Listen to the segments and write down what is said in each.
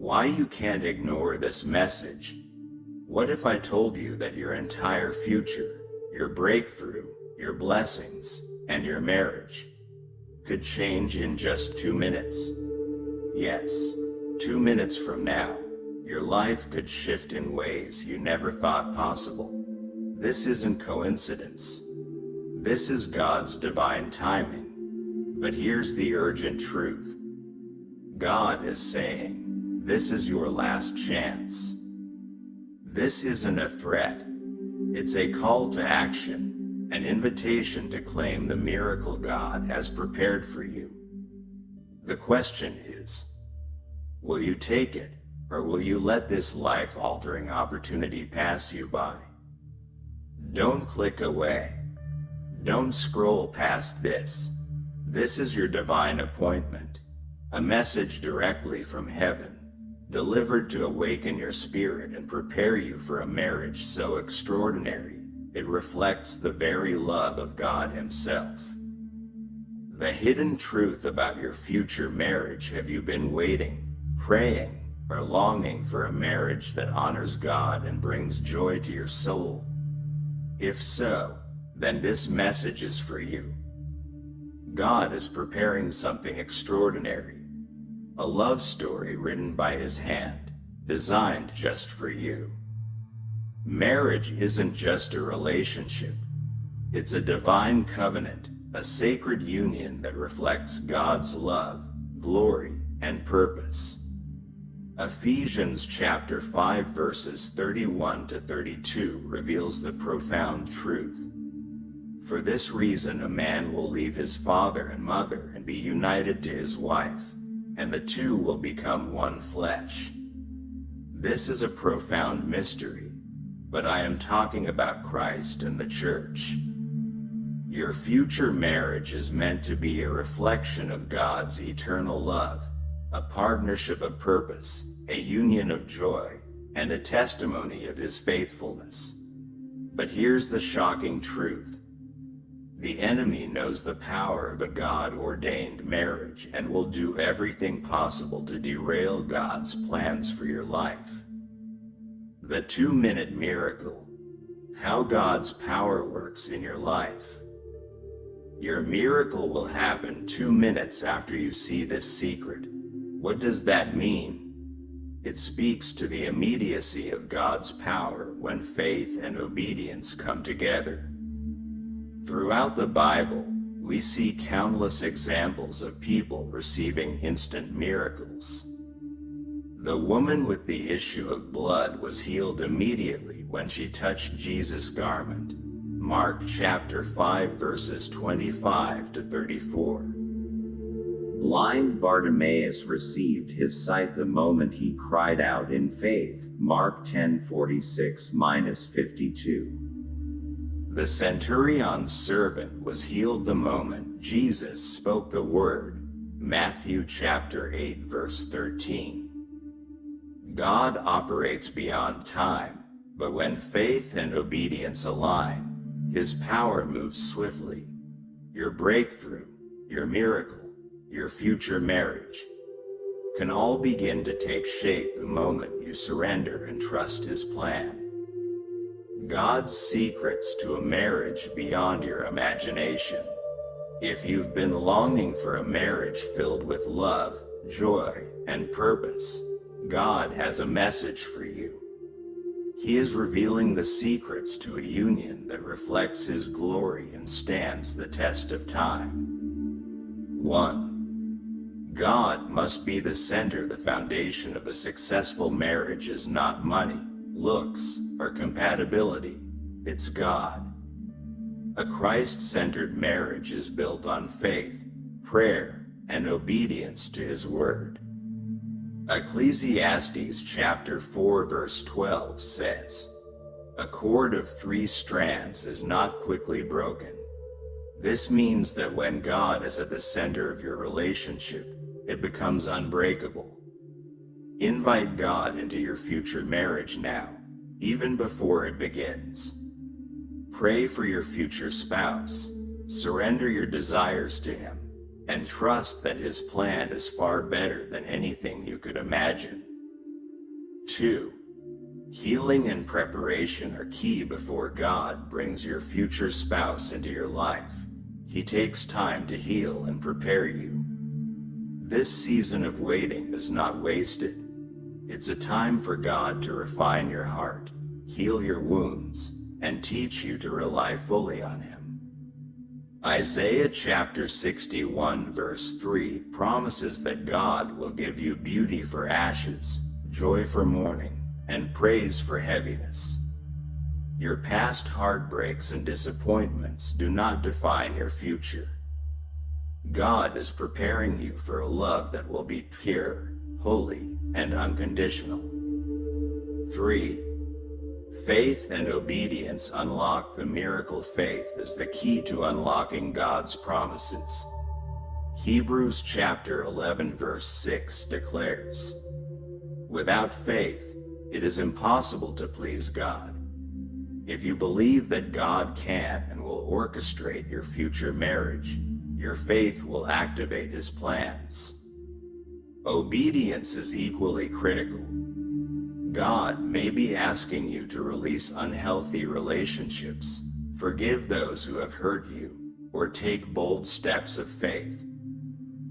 Why you can't ignore this message? What if I told you that your entire future, your breakthrough, your blessings, and your marriage could change in just 2 minutes? Yes, 2 minutes from now, your life could shift in ways you never thought possible. This isn't coincidence. This is God's divine timing. But here's the urgent truth. God is saying, this is your last chance. This isn't a threat. It's a call to action, an invitation to claim the miracle God has prepared for you. The question is, will you take it, or will you let this life-altering opportunity pass you by? Don't click away. Don't scroll past this. This is your divine appointment, a message directly from heaven, delivered to awaken your spirit and prepare you for a marriage so extraordinary, it reflects the very love of God Himself. The hidden truth about your future marriage. Have you been waiting, praying, or longing for a marriage that honors God and brings joy to your soul? If so, then this message is for you. God is preparing something extraordinary. A love story written by His hand, designed just for you. Marriage isn't just a relationship. It's a divine covenant, a sacred union that reflects God's love, glory, and purpose. Ephesians chapter 5 verses 31 to 32 reveals the profound truth. For this reason a man will leave his father and mother and be united to his wife, and the two will become one flesh. This is a profound mystery, but I am talking about Christ and the church. Your future marriage is meant to be a reflection of God's eternal love, a partnership of purpose, a union of joy, and a testimony of His faithfulness. But here's the shocking truth. The enemy knows the power of a God-ordained marriage and will do everything possible to derail God's plans for your life. The 2-minute miracle. How God's power works in your life. Your miracle will happen 2 minutes after you see this secret. What does that mean? It speaks to the immediacy of God's power when faith and obedience come together. Throughout the Bible, we see countless examples of people receiving instant miracles. The woman with the issue of blood was healed immediately when she touched Jesus' garment. Mark chapter 5 verses 25 to 34. Blind Bartimaeus received his sight the moment he cried out in faith. Mark 10:46-52. The centurion's servant was healed the moment Jesus spoke the word. Matthew chapter 8 verse 13. God operates beyond time, but when faith and obedience align, His power moves swiftly. Your breakthrough, your miracle, your future marriage can all begin to take shape the moment you surrender and trust His plan. God's secrets to a marriage beyond your imagination. If you've been longing for a marriage filled with love, joy, and purpose, God has a message for you. He is revealing the secrets to a union that reflects His glory and stands the test of time. 1. God must be the center. The foundation of a successful marriage is not money, looks, or compatibility. It's God. A Christ-centered marriage is built on faith, prayer, and obedience to His word. Ecclesiastes chapter 4 verse 12 says, "A cord of 3 strands is not quickly broken." This means that when God is at the center of your relationship, it becomes unbreakable. Invite God into your future marriage now, even before it begins. Pray for your future spouse, surrender your desires to Him, and trust that His plan is far better than anything you could imagine. 2. Healing and preparation are key before God brings your future spouse into your life. He takes time to heal and prepare you. This season of waiting is not wasted. It's a time for God to refine your heart, heal your wounds, and teach you to rely fully on Him. Isaiah chapter 61 verse 3 promises that God will give you beauty for ashes, joy for mourning, and praise for heaviness. Your past heartbreaks and disappointments do not define your future. God is preparing you for a love that will be pure, holy, and unconditional. 3. Faith and obedience unlock the miracle. Faith is the key to unlocking God's promises. Hebrews chapter 11 verse 6 declares, "Without faith, it is impossible to please God." If you believe that God can and will orchestrate your future marriage, your faith will activate His plans. Obedience is equally critical. God may be asking you to release unhealthy relationships, forgive those who have hurt you, or take bold steps of faith.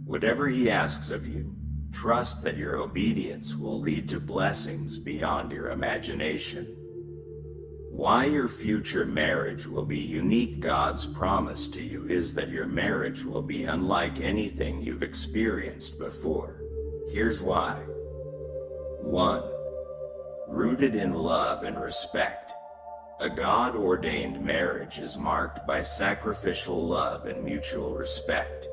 Whatever He asks of you, trust that your obedience will lead to blessings beyond your imagination. Why your future marriage will be unique. God's promise to you is that your marriage will be unlike anything you've experienced before. Here's why. 1. Rooted in love and respect. A God-ordained marriage is marked by sacrificial love and mutual respect.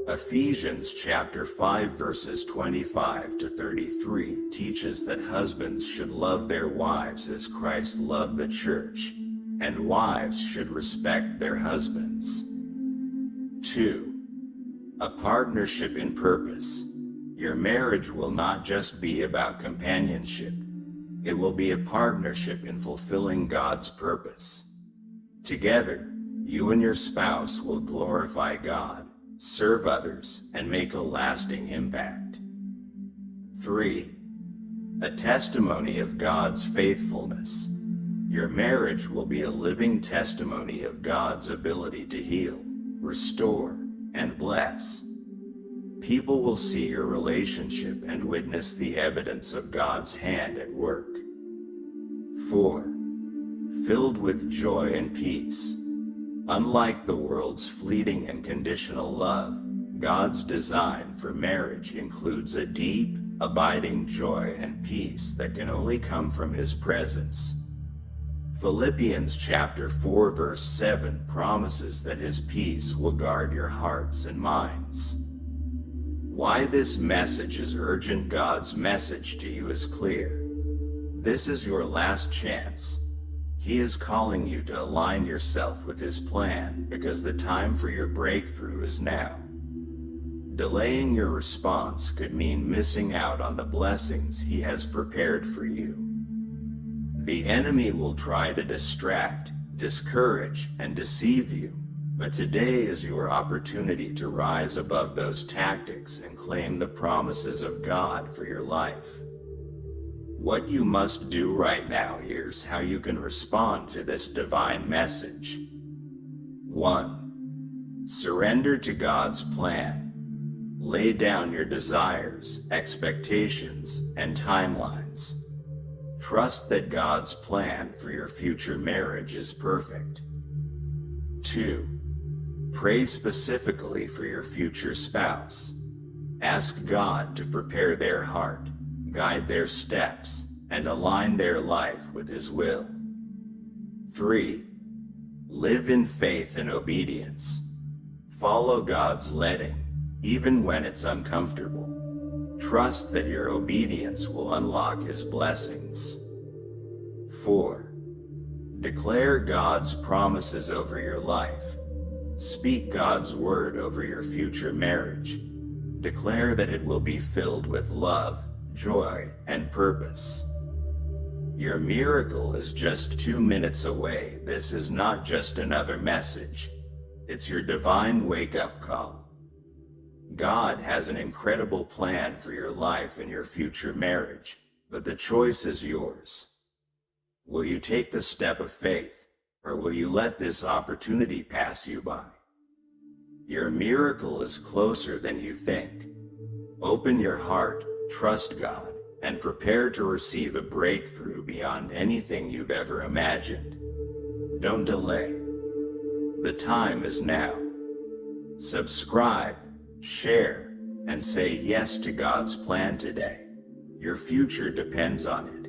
Ephesians chapter 5 verses 25 to 33 teaches that husbands should love their wives as Christ loved the church, and wives should respect their husbands. 2. A partnership in purpose. Your marriage will not just be about companionship. It will be a partnership in fulfilling God's purpose. Together, you and your spouse will glorify God, serve others, and make a lasting impact. 3. A testimony of God's faithfulness. Your marriage will be a living testimony of God's ability to heal, restore, and bless. People will see your relationship and witness the evidence of God's hand at work. 4. Filled with joy and peace. Unlike the world's fleeting and conditional love, God's design for marriage includes a deep, abiding joy and peace that can only come from His presence. Philippians chapter 4 verse 7 promises that His peace will guard your hearts and minds. Why this message is urgent. God's message to you is clear. This is your last chance. He is calling you to align yourself with His plan because the time for your breakthrough is now. Delaying your response could mean missing out on the blessings He has prepared for you. The enemy will try to distract, discourage, and deceive you, but today is your opportunity to rise above those tactics and claim the promises of God for your life. What you must do right now. Here's how you can respond to this divine message. 1. Surrender to God's plan. Lay down your desires, expectations, and timelines. Trust that God's plan for your future marriage is perfect. 2. Pray specifically for your future spouse. Ask God to prepare their heart, guide their steps, and align their life with His will. 3. Live in faith and obedience. Follow God's leading, even when it's uncomfortable. Trust that your obedience will unlock His blessings. 4. Declare God's promises over your life. Speak God's word over your future marriage. Declare that it will be filled with love, joy, and purpose. Your miracle is just 2 minutes away. This is not just another message. It's your divine wake-up call. God has an incredible plan for your life and your future marriage, but the choice is yours. Will you take the step of faith, or will you let this opportunity pass you by? Your miracle is closer than you think. Open your heart, trust God, and prepare to receive a breakthrough beyond anything you've ever imagined. Don't delay. The time is now. Subscribe, share, and say yes to God's plan today. Your future depends on it.